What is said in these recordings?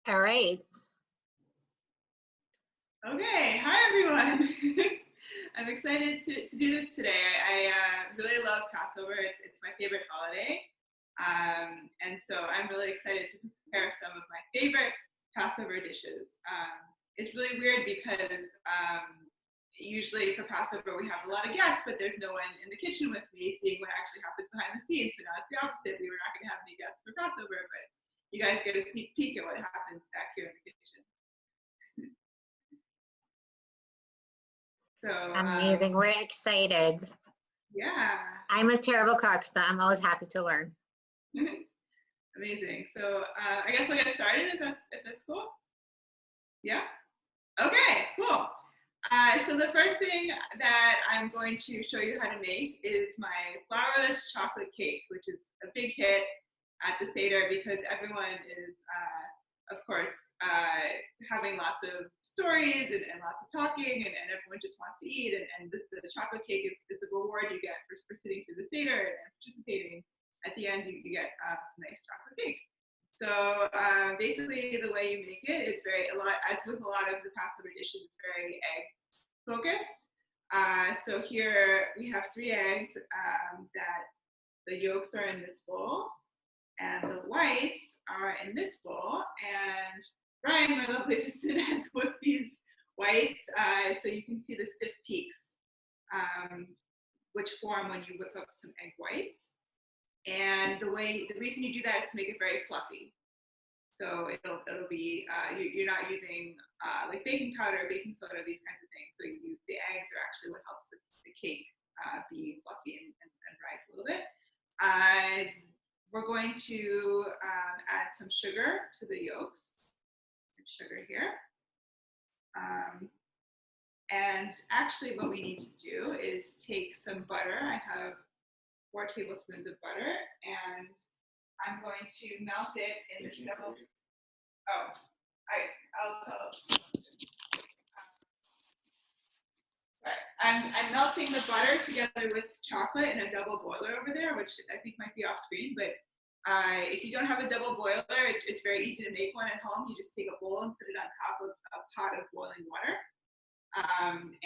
All right. Okay, hi everyone. I'm excited to do this today. I really love Passover. It's my favorite holiday. And so I'm really excited to prepare some of my favorite Passover dishes. It's really weird because usually for Passover we have a lot of guests, but there's no one in the kitchen with me seeing what actually happens behind the scenes. So now it's the opposite. We were not going to have any guests for Passover, but you guys get a sneak peek at what happens back here in the kitchen. So amazing. We're excited. Yeah. I'm a terrible cook, so I'm always happy to learn. Amazing. So I guess I'll get started if that's cool. Yeah. Okay. Cool. So the first thing that I'm going to show you how to make is my flourless chocolate cake, which is a big hit at the Seder because everyone is, of course, having lots of stories and lots of talking, and everyone just wants to eat. And the chocolate cake is the reward you get for sitting through the Seder and participating. At the end, you get some nice chocolate cake. So basically, the way you make it, it's as with a lot of the Passover dishes, it's very egg focused. So here we have 3 eggs that the yolks are in this bowl, and the whites are in this bowl. And Brian, my lovely assistant, has whipped these whites so you can see the stiff peaks, which form when you whip up some egg whites. And the reason you do that is to make it very fluffy. So it'll be you're not using like baking powder, baking soda, these kinds of things. So the eggs are actually what helps the cake be fluffy and rise a little bit. We're going to add some sugar to the yolks. Some sugar here. And actually, what we need to do is take some butter. I have 4 tablespoons of butter, and I'm going to melt it in this double. Oh, I'll tell. Right. I'm melting the butter together with chocolate in a double boiler over there, which I think might be off screen. But if you don't have a double boiler, it's very easy to make one at home. You just take a bowl and put it on top of a pot of boiling water. And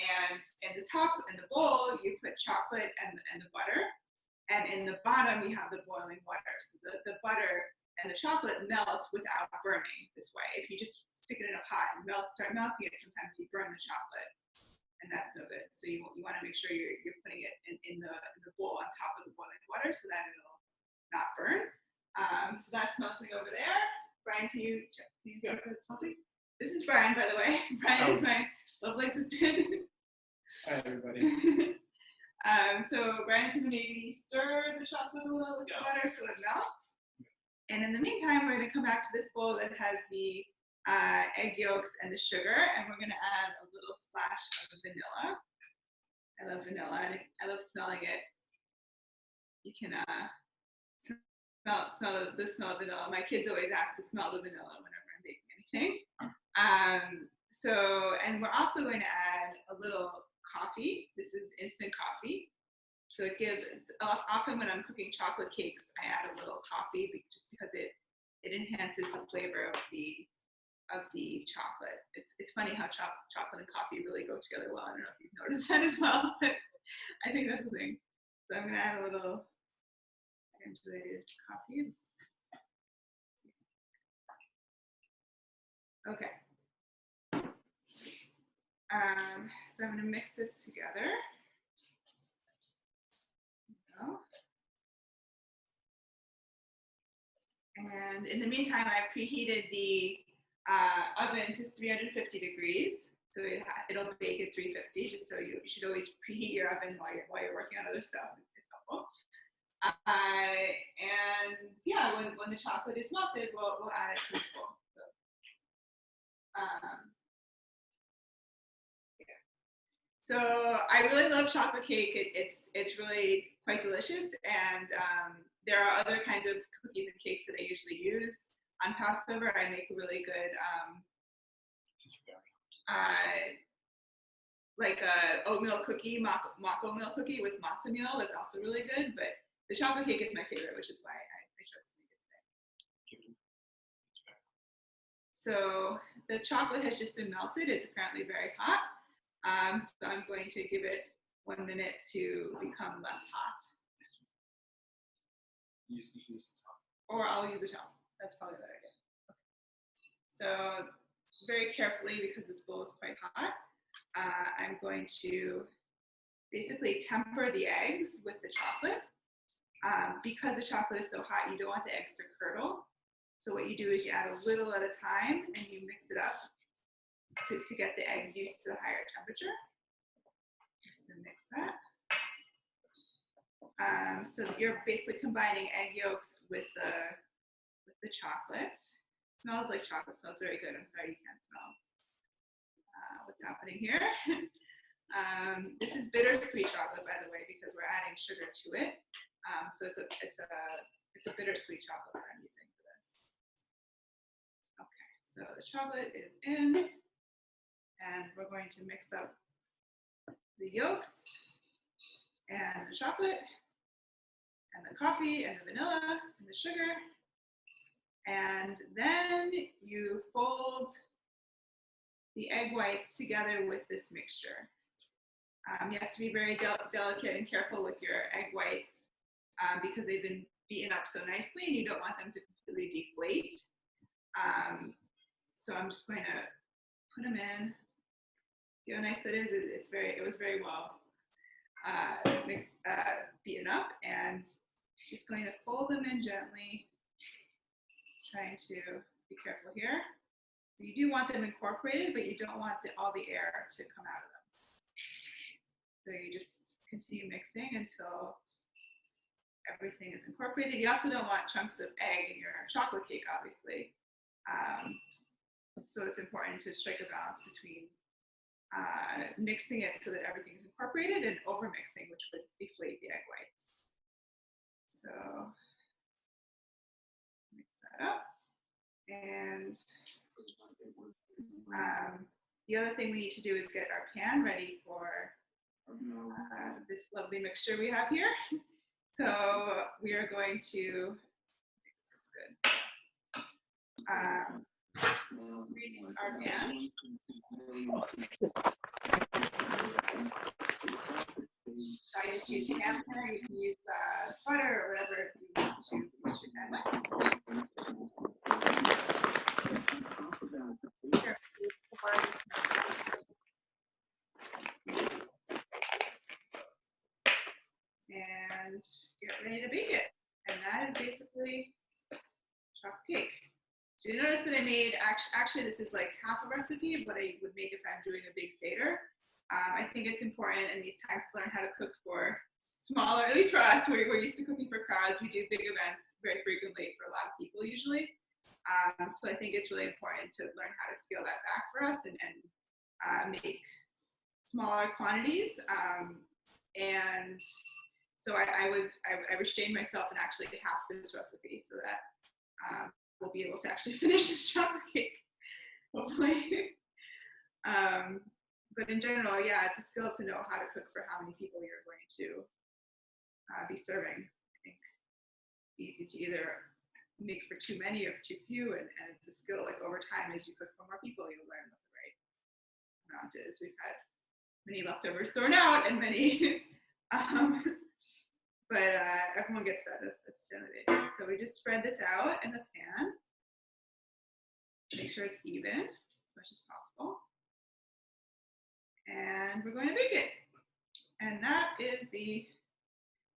in the bowl, you put chocolate and the butter. And in the bottom, you have the boiling water. So the butter and the chocolate melt without burning this way. If you just stick it in a pot and start melting it, sometimes you burn the chocolate, and that's no good. So you want to make sure you're putting it in the bowl on top of the boiling water so that it'll not burn. So that's melting over there. Brian, can you see if it's melting? This is Brian, by the way. Brian is my lovely assistant. Hi, everybody. So Brian's going to maybe stir the chocolate a little with the butter so it melts. And in the meantime, we're going to come back to this bowl that has the egg yolks and the sugar, and we're going to add a little splash of vanilla. I love vanilla, and I love smelling it. You can smell the smell of vanilla. My kids always ask to smell the vanilla whenever I'm baking anything. And we're also going to add a little coffee. This is instant coffee. So often when I'm cooking chocolate cakes, I add a little coffee just because it enhances the flavor of the chocolate. It's funny how chocolate and coffee really go together well. I don't know if you've noticed that as well, but I think that's the thing. So I'm gonna add a little granulated coffee. Okay. So I'm gonna mix this together. And in the meantime, I've preheated the oven to 350 degrees. So it'll bake at 350, just so you should always preheat your oven while you're working on other stuff. It's helpful. And yeah, when the chocolate is melted, we'll add it to this bowl. So I really love chocolate cake. It's really quite delicious, and there are other kinds of cookies and cakes that I usually use on Passover. I make a really good like a oatmeal cookie, mock oatmeal cookie with matzah meal. That's also really good. But the chocolate cake is my favorite, which is why I chose to make it today. So the chocolate has just been melted. It's apparently very hot. So I'm going to give it 1 minute to become less hot. Or I'll use a towel. That's probably a better idea. Okay. So very carefully, because this bowl is quite hot, I'm going to basically temper the eggs with the chocolate. Because the chocolate is so hot, you don't want the eggs to curdle. So what you do is you add a little at a time and you mix it up to get the eggs used to the higher temperature. Just to mix that. So you're basically combining egg yolks with the chocolate. It smells like chocolate. It smells very good. I'm sorry you can't smell what's happening here. This is bittersweet chocolate, by the way, because we're adding sugar to it. So it's a bittersweet chocolate that I'm using for this. Okay, so the chocolate is in, and we're going to mix up the yolks and the chocolate and the coffee and the vanilla and the sugar. And then you fold the egg whites together with this mixture. You have to be very delicate and careful with your egg whites because they've been beaten up so nicely and you don't want them to completely deflate. So I'm just going to put them in. See how nice that is? It was very well beaten up, and just going to fold them in gently, trying to be careful here. So you do want them incorporated, but you don't want all the air to come out of them. So you just continue mixing until everything is incorporated. You also don't want chunks of egg in your chocolate cake, obviously. So it's important to strike a balance between mixing it so that everything is incorporated and over-mixing, which would deflate the egg whites. So mix that up. And the other thing we need to do is get our pan ready for this lovely mixture we have here. So we are going to, grease our pan. So I just use hand thinner. You can use butter or whatever you want to grease your pan with. And get ready to bake it. And that is basically chocolate cake. So you notice that I made, actually this is like half a recipe of what I would make if I'm doing a big Seder. I think it's important in these times to learn how to cook for smaller, at least for us, we're used to cooking for crowds. We do big events very frequently for a lot of people usually. So I think it's really important to learn how to scale that back for us and make smaller quantities. And so I restrained myself in actually half this recipe so that we'll be able to actually finish this chocolate cake, hopefully. But in general, yeah, it's a skill to know how to cook for how many people you're going to be serving. I think it's easy to either make for too many or for too few, and it's a skill, like over time, as you cook for more people, you'll learn what the right amount is. We've had many leftovers thrown out and many, but everyone gets fed. That's generally the idea. So we just spread this out in the pan. Make sure it's even as much as possible. And we're going to bake it. And that is the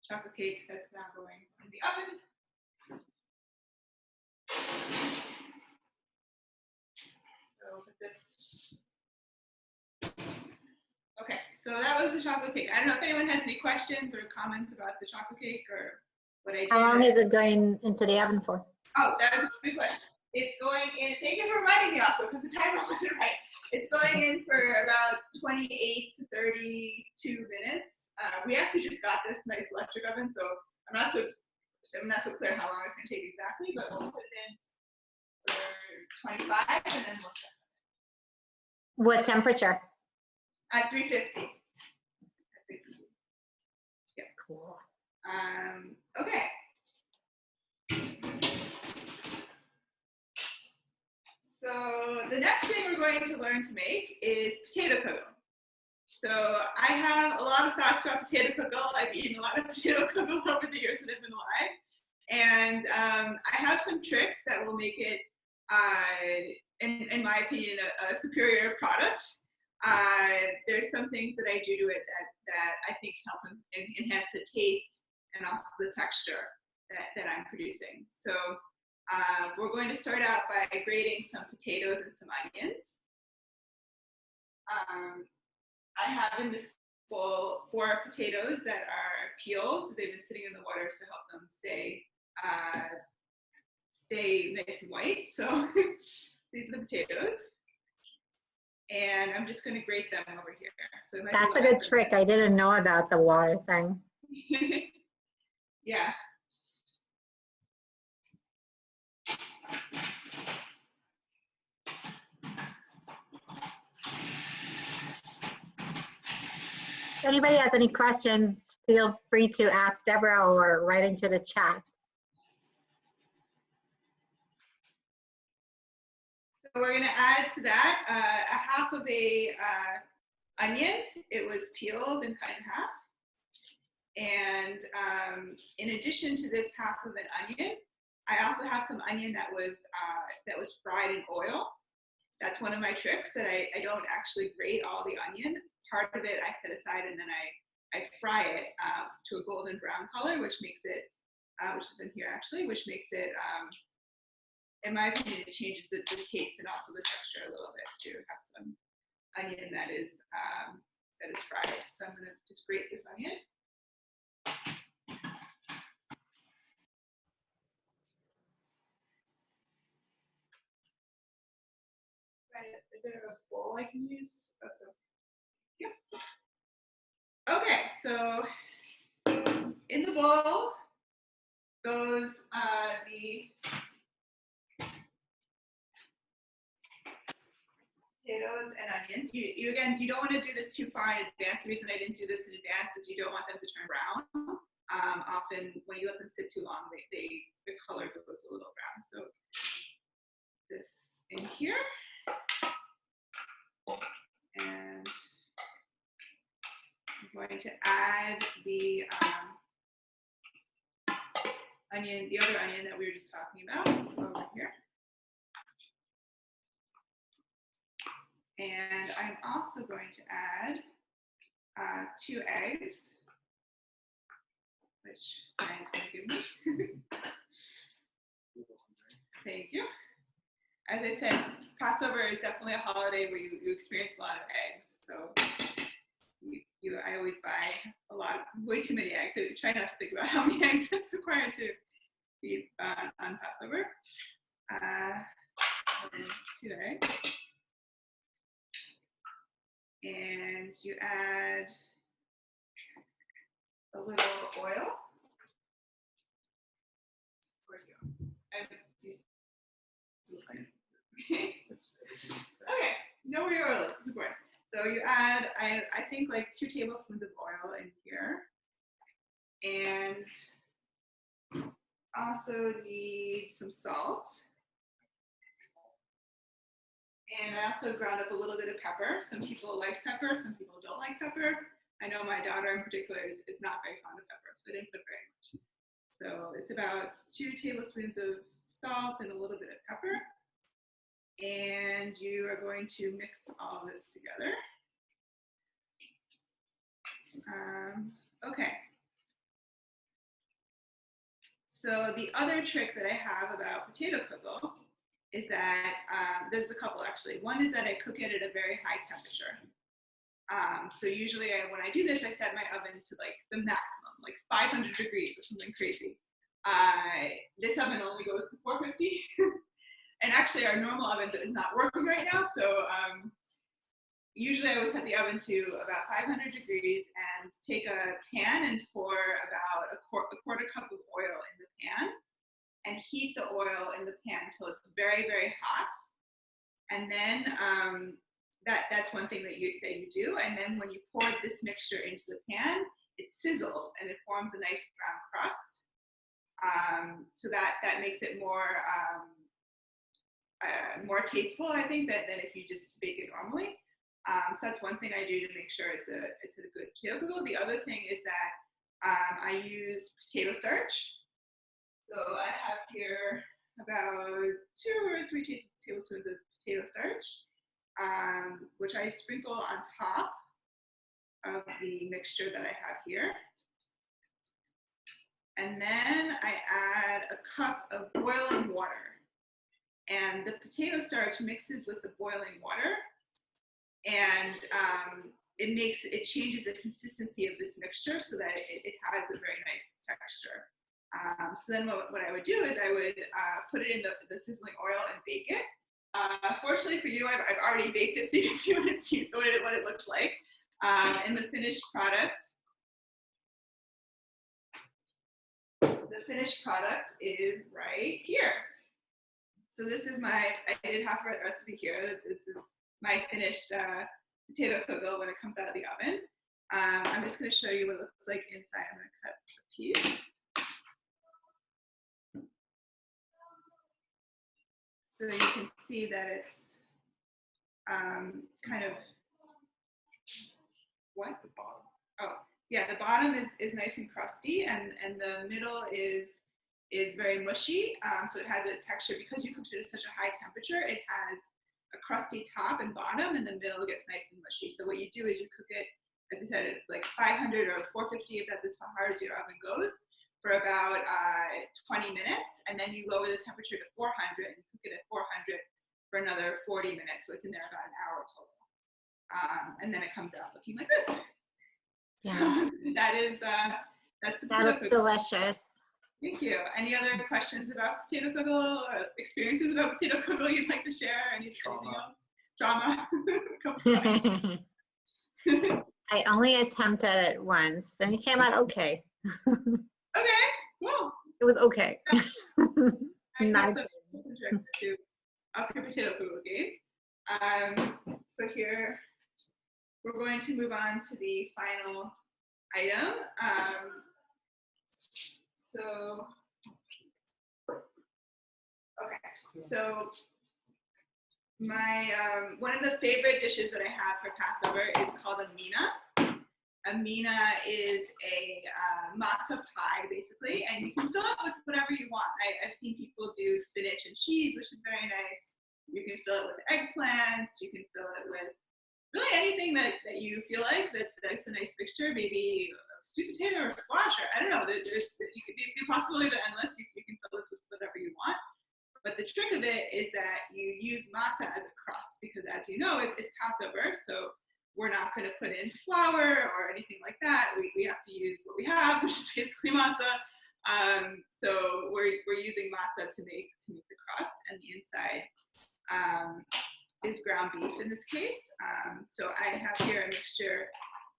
chocolate cake that's now going in the oven. So put this. Okay, so that was the chocolate cake. I don't know if anyone has any questions or comments about the chocolate cake or what I did. How long is it going into the oven for? Oh, that was a good question. It's going in, thank you for reminding me also, because the timer wasn't right. It's going in for about 28 to 32 minutes. We actually just got this nice electric oven, so I'm not so clear how long it's going to take exactly, but we'll put it in for 25 and then we'll check. What temperature? At 350. Yeah. Cool. Okay. So the next thing we're going to learn to make is potato kugel. So I have a lot of thoughts about potato kugel. I've eaten a lot of potato kugel over the years that I've been alive. And I have some tricks that will make it, in my opinion, a superior product. There's some things that I do to it that I think help enhance the taste and also the texture that I'm producing. So we're going to start out by grating some potatoes and some onions. I have in this bowl 4 potatoes that are peeled. They've been sitting in the water to help them stay nice and white. So these are the potatoes. And I'm just going to grate them over here. So That's a good trick. I didn't know about the water thing. Yeah. If anybody has any questions, feel free to ask Deborah or write into the chat. So we're going to add to that a half of a onion. It was peeled and cut in half. And in addition to this half of an onion, I also have some onion that was fried in oil. That's one of my tricks, that I don't actually grate all the onion. Part of it I set aside, and then I fry it to a golden brown color, which makes it, which is in here actually, which makes it, in my opinion, it changes the taste and also the texture a little bit to have some onion that is fried. So I'm gonna just grate this onion. Is there a bowl I can use? Oh, so, yeah. Okay, so in the bowl goes the potatoes and onions. You again, you don't want to do this too far in advance. The reason I didn't do this in advance is you don't want them to turn brown. Often when you let them sit too long, the color goes a little brown. So this in here. And I'm going to add the onion, the other onion that we were just talking about over here. And I'm also going to add 2 eggs, which Ryan's going to give me. Thank you. As I said, Passover is definitely a holiday where you experience a lot of eggs. So I always buy way too many eggs. So try not to think about how many eggs it's required to eat on Passover. 2 eggs. And you add a little oil. Where's it? Okay, know where your oil is. It's important. So you add, I think, like 2 tablespoons of oil in here. And also need some salt. And I also ground up a little bit of pepper. Some people like pepper, some people don't like pepper. I know my daughter in particular is not very fond of pepper, so I didn't put very much. So it's about 2 tablespoons of salt and a little bit of pepper. And you are going to mix all this together. Okay. So the other trick that I have about potato kugel is that there's a couple actually. One is that I cook it at a very high temperature. So usually when I do this, I set my oven to like the maximum, like 500 degrees or something crazy. This oven only goes to 450. And actually our normal oven is not working right now. So usually I would set the oven to about 500 degrees and take a pan and pour about a quarter cup of oil in the pan and heat the oil in the pan until it's very, very hot. And then that's one thing that you do. And then when you pour this mixture into the pan, it sizzles and it forms a nice brown crust. So that makes it more more tasteful, I think, than if you just bake it normally. So that's one thing I do to make sure it's a good potato kugel. The other thing is that I use potato starch. So I have here about 2 or 3 tablespoons of potato starch, which I sprinkle on top of the mixture that I have here. And then I add a cup of boiling water. And the potato starch mixes with the boiling water, and it changes the consistency of this mixture so that it has a very nice texture. So then what I would do is I would put it in the sizzling oil and bake it. Fortunately for you, I've already baked it, so you can see what it looks like. And the finished product is right here. So this is I did have a recipe here. This is my finished potato kugel when it comes out of the oven. I'm just going to show you what it looks like inside. I'm going to cut a piece. So you can see that it's kind of, what? The bottom. Oh, yeah, the bottom is nice and crusty, and the middle is very mushy. So it has a texture, because you cooked it at such a high temperature, it has a crusty top and bottom, and the middle gets nice and mushy. So what you do is you cook it, as I said, at like 500 or 450, if that's as hard as your oven goes, for about 20 minutes, and then you lower the temperature to 400 and cook it at 400 for another 40 minutes. So it's in there about an hour total. And then it comes out looking like this. Yeah. So that's That looks delicious. Thank you. Any other questions about potato kugel, or experiences about potato kugel you'd like to share? Anything else? Drama. I only attempted it once, and it came out okay. Okay, cool. It was okay. Not So to up your potato kugel game. So here we're going to move on to the final item. So my one of the favorite dishes that I have for Passover is called a mina. A mina is a matzah pie, basically, and you can fill it with whatever you want. I've seen people do spinach and cheese, which is very nice. You can fill it with eggplants. You can fill it with really anything that you feel like that's a nice mixture. Maybe sweet potato or squash, or I don't know. The possibilities are endless. You can fill this with whatever you want. But the trick of it is that you use matzah as a crust, because as you know, it's Passover, so we're not going to put in flour or anything like that. We have to use what we have, which is basically matzah. So we're using matzah to make the crust, and the inside is ground beef in this case. So I have here a mixture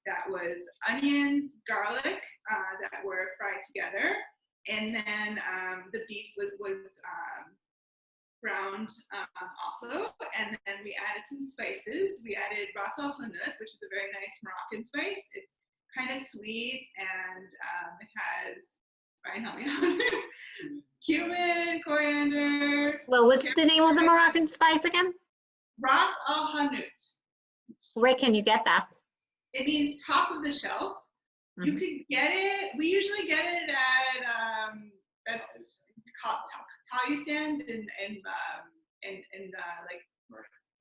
that was onions, garlic that were fried together, and then the beef was browned also, and then we added some spices. We added ras el hanout, which is a very nice Moroccan spice. It's kind of sweet, and it has, Brian, help me out, cumin, coriander. Well, what's the name of the Moroccan spice again? Ras el hanout. Where can you get that? It means top of the shelf. Mm-hmm. You could get it, we usually get it at, that's called Tali stands in like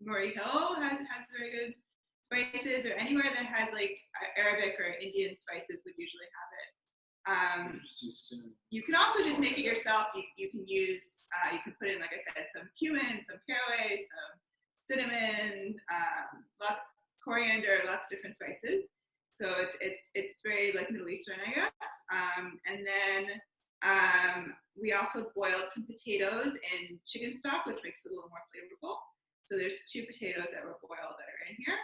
Murray Hill has very good spices, or anywhere that has like Arabic or Indian spices would usually have it. You can also just make it yourself. You can use, you can put in, like I said, some cumin, some caraway, some cinnamon, lots coriander, lots of different spices. So it's very like Middle Eastern, I guess. And then we also boiled some potatoes in chicken stock, which makes it a little more flavorful. So there's 2 potatoes that were boiled that are in here.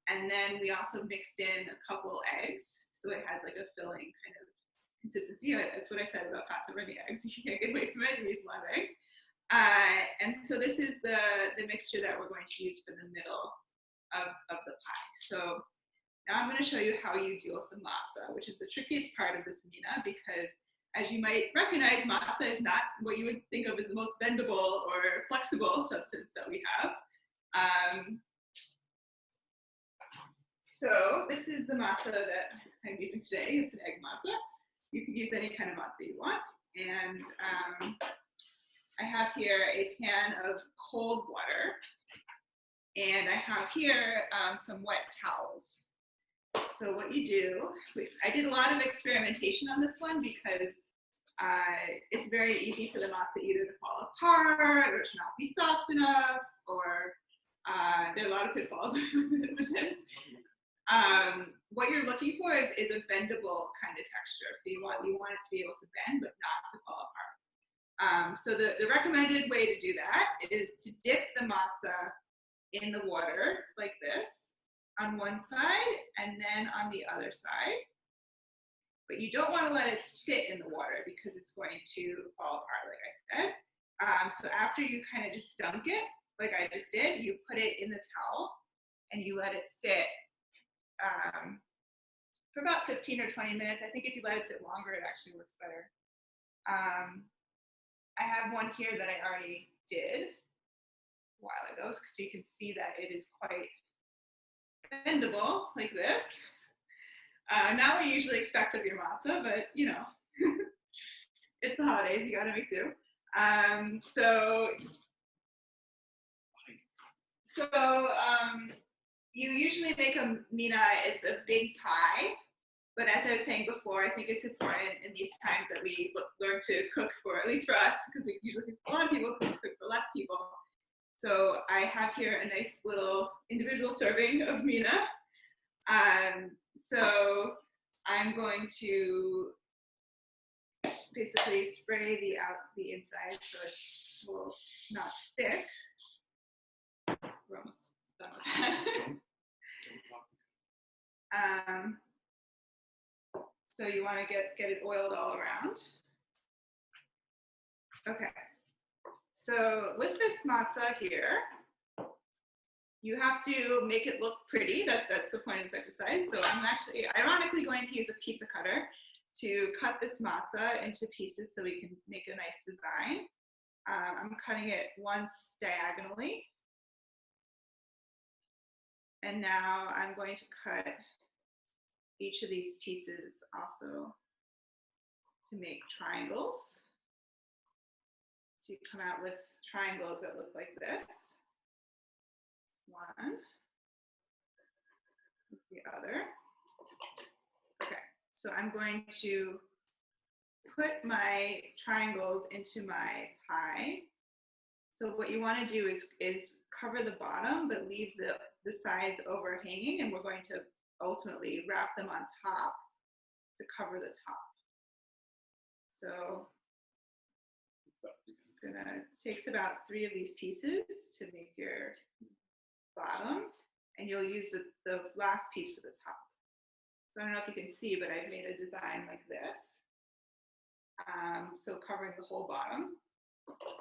And then we also mixed in a couple eggs, so it has like a filling kind of consistency. That's what I said about Passover and the eggs. You can't get away from it. You use a lot of eggs. And so this is the mixture that we're going to use for the middle of the pie. So now I'm going to show you how you deal with the matzah, which is the trickiest part of this mina, because as you might recognize, matzah is not what you would think of as the most bendable or flexible substance that we have. So this is the matzah that I'm using today. It's an egg matzah. You can use any kind of matzah you want. And I have here a pan of cold water. And I have here some wet towels. So what you do, I did a lot of experimentation on this one because it's very easy for the matzah either to fall apart or to not be soft enough, or there are a lot of pitfalls with this. What you're looking for is a bendable kind of texture. So you want it to be able to bend but not to fall apart. So the recommended way to do that is to dip the matzah in the water like this on one side and then on the other side. But you don't want to let it sit in the water because it's going to fall apart, like I said. So after you kind of just dunk it, like I just did, you put it in the towel and you let it sit for about 15 or 20 minutes. I think if you let it sit longer, it actually works better. I have one here that I already did a while ago, so you can see that it is quite bendable, like this. Not what you usually expect of your matzah, but you know, it's the holidays, you gotta make do. You usually make a mina. It's a big pie, but as I was saying before, I think it's important in these times that we learn to cook for, at least for us, because we usually, a lot of people cook for less people. So I have here a nice little individual serving of mina. So I'm going to basically spray the inside so it will not stick. We're almost done with that. So you want to get it oiled all around. Okay. So with this matzah here, you have to make it look pretty. That's the point of this exercise. So I'm actually, ironically, going to use a pizza cutter to cut this matzah into pieces so we can make a nice design. I'm cutting it once diagonally. And now I'm going to cut each of these pieces also to make triangles. So you come out with triangles that look like this. One, the other. Okay, so I'm going to put my triangles into my pie. So what you want to do is cover the bottom, but leave the sides overhanging, and we're going to ultimately wrap them on top to cover the top. So it takes about 3 of these pieces to make your bottom, and you'll use the last piece for the top. So I don't know if you can see, but I've made a design like this. So covering the whole bottom.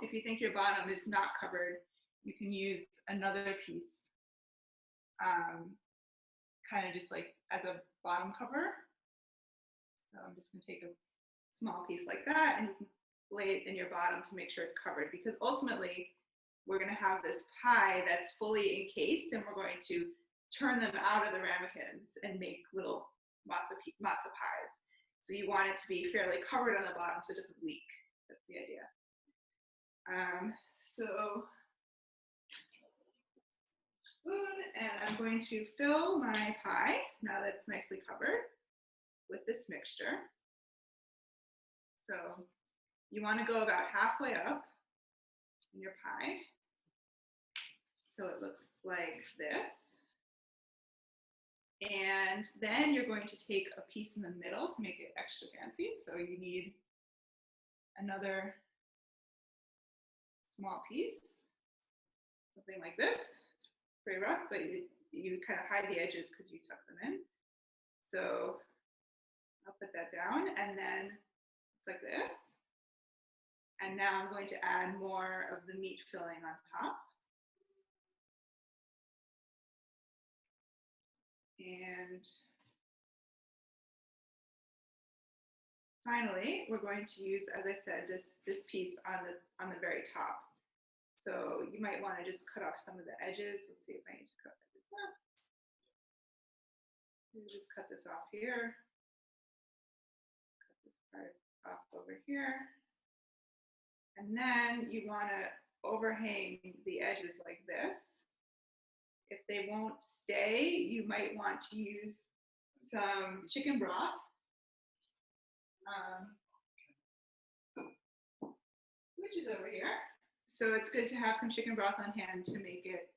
If you think your bottom is not covered, you can use another piece, kind of just like as a bottom cover. So I'm just going to take a small piece like that, and you can lay it in your bottom to make sure it's covered, because ultimately we're going to have this pie that's fully encased, and we're going to turn them out of the ramekins and make little matzah pies. So you want it to be fairly covered on the bottom so it doesn't leak. That's the idea. So spoon, and I'm going to fill my pie, now that's nicely covered, with this mixture. So you want to go about halfway up in your pie. So it looks like this. And then you're going to take a piece in the middle to make it extra fancy. So you need another small piece, something like this. It's pretty rough, but you kind of hide the edges because you tuck them in. So I'll put that down, and then it's like this. And now I'm going to add more of the meat filling on top. And finally, we're going to use, as I said, this piece on the very top. So you might want to just cut off some of the edges. Let's see if I need to cut this off. Just cut this off here. Cut this part off over here. And then you want to overhang the edges like this. If they won't stay, you might want to use some chicken broth. Which is over here. So it's good to have some chicken broth on hand to make it,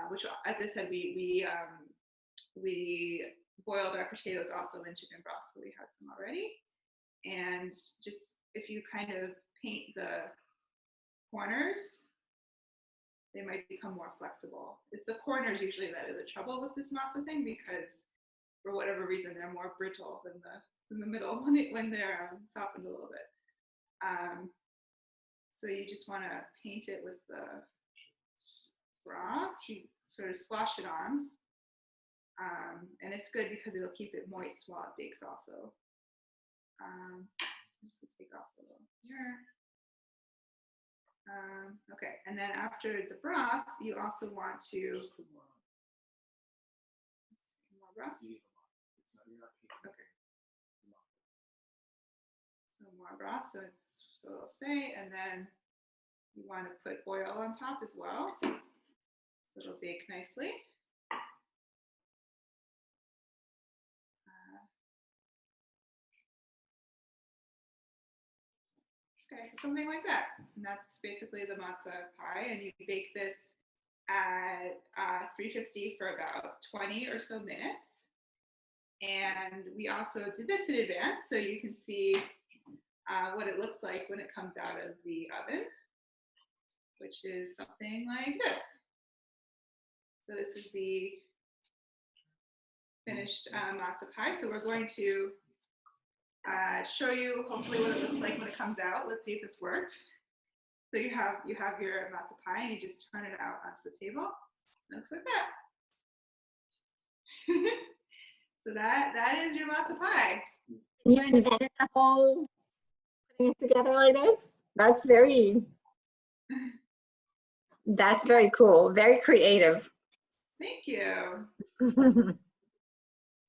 which, as I said, we boiled our potatoes also in chicken broth, so we had some already. And just if you kind of paint the corners, they might become more flexible. It's the corners usually that are the trouble with this matzah thing, because for whatever reason they're more brittle than the middle when they're softened a little bit. So you just want to paint it with the broth. You sort of slosh it on. And it's good because it'll keep it moist while it bakes also. Just to take off a little here. Okay, and then after the broth, you also want to more broth. Okay. So more broth, so it'll stay, and then you want to put oil on top as well, so it'll bake nicely. Okay, so something like that. And that's basically the matzah pie. And you bake this at 350 for about 20 or so minutes. And we also did this in advance, so you can see what it looks like when it comes out of the oven, which is something like this. So this is the finished matzah pie. So we're going to show you hopefully what it looks like when it comes out. Let's see if this worked. So you have your matzah pie and you just turn it out onto the table. It looks like that. So that is your matzah pie. You invented the whole putting it together like this? That's very cool. Very creative. Thank you.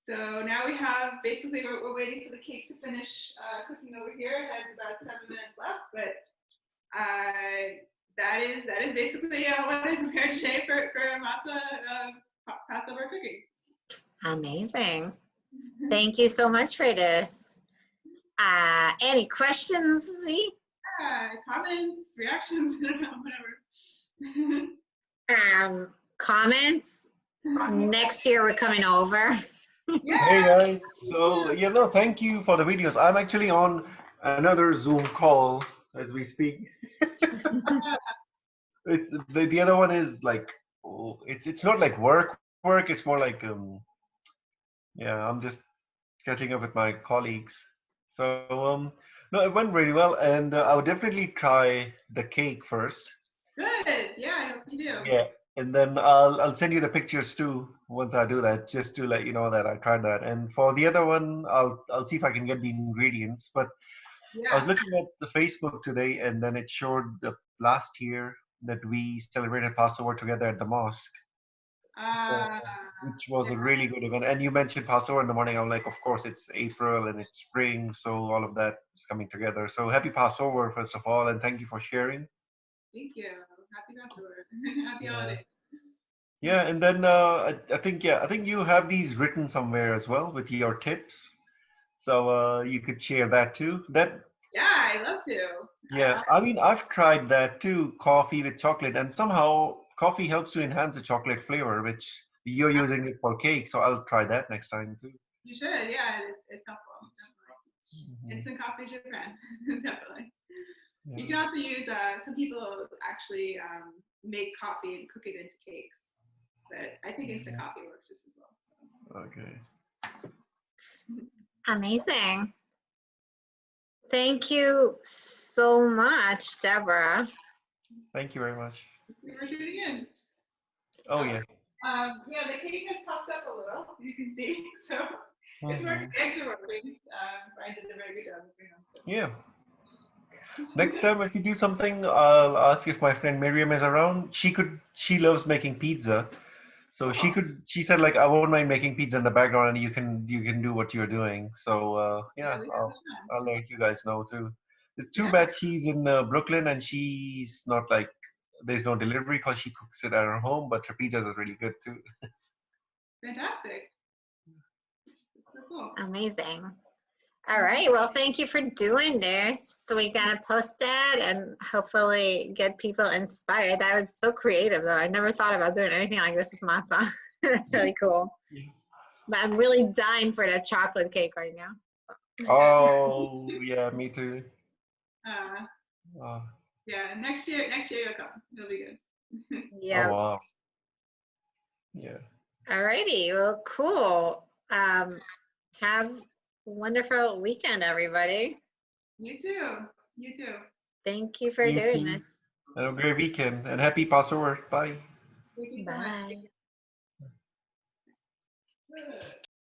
So now we have, basically we're waiting for the cake to finish cooking over here. It has about 7 minutes left, but that is basically what I prepared today for matzah Passover cooking. Amazing. Thank you so much for this. Any questions, Z? Comments, reactions, I don't know, whatever. Comments? Next year we're coming over. Yeah. Hey guys, so thank you for the videos. I'm actually on another Zoom call as we speak. It's the other one is like, it's not like work. It's more like I'm just catching up with my colleagues. So no, it went really well, and I would definitely try the cake first. Good. Yeah, I hope you do. Yeah, and then I'll send you the pictures too once I do that, just to let you know that I tried that. And for the other one, I'll see if I can get the ingredients. But Yeah. I was looking at the Facebook today, and then it showed the last year that we celebrated Passover together at the mosque, which was a really good event. And you mentioned Passover in the morning. I'm like, of course, it's April and it's spring, so all of that is coming together. So happy Passover, first of all, and thank you for sharing. Thank you. Happy Passover. Happy holidays. Yeah, and then I think you have these written somewhere as well with your tips, so you could share that too. Yeah, I'd love to. Yeah, I mean, I've tried that too, coffee with chocolate, and somehow coffee helps to enhance the chocolate flavor, which you're using it for cake. So I'll try that next time too. You should. Yeah, it's helpful. Definitely. Instant coffee is your friend. Definitely. Yeah. You can also use, some people actually make coffee and cook it into cakes, but I think instant coffee works just as well. So. Okay. Amazing. Thank you so much, Deborah. Thank you very much. We were doing it. Oh yeah. Yeah, the cake has puffed up a little, you can see. So It's working. Mhm. Eggs are working. Brian did a very good job of bringing them. Yeah. Next time, if you do something, I'll ask if my friend Miriam is around. She loves making pizza. So she Cool. could, she said like, I won't mind making pizza in the background and you can do what you're doing. So Yeah, yeah, we have I'll, this fun. I'll let you guys know too. It's too Yeah. bad she's in Brooklyn and she's not like, there's no delivery because she cooks it at her home, but her pizzas are really good too. Fantastic. That's so cool. Amazing. All right. Well, thank you for doing this. So we gotta post it and hopefully get people inspired. That was so creative, though. I never thought about doing anything like this with matzah. That's really cool. Yeah. But I'm really dying for that chocolate cake right now. Oh yeah, me too. Uh, Oh, yeah. Next year you'll come. It'll be good. oh Yeah. wow. Yeah. All righty. Well, cool. Have a wonderful weekend, everybody. You too. You too. Thank you for You doing too. this. Have a great weekend and happy Passover. Bye. Thank you so Bye. much.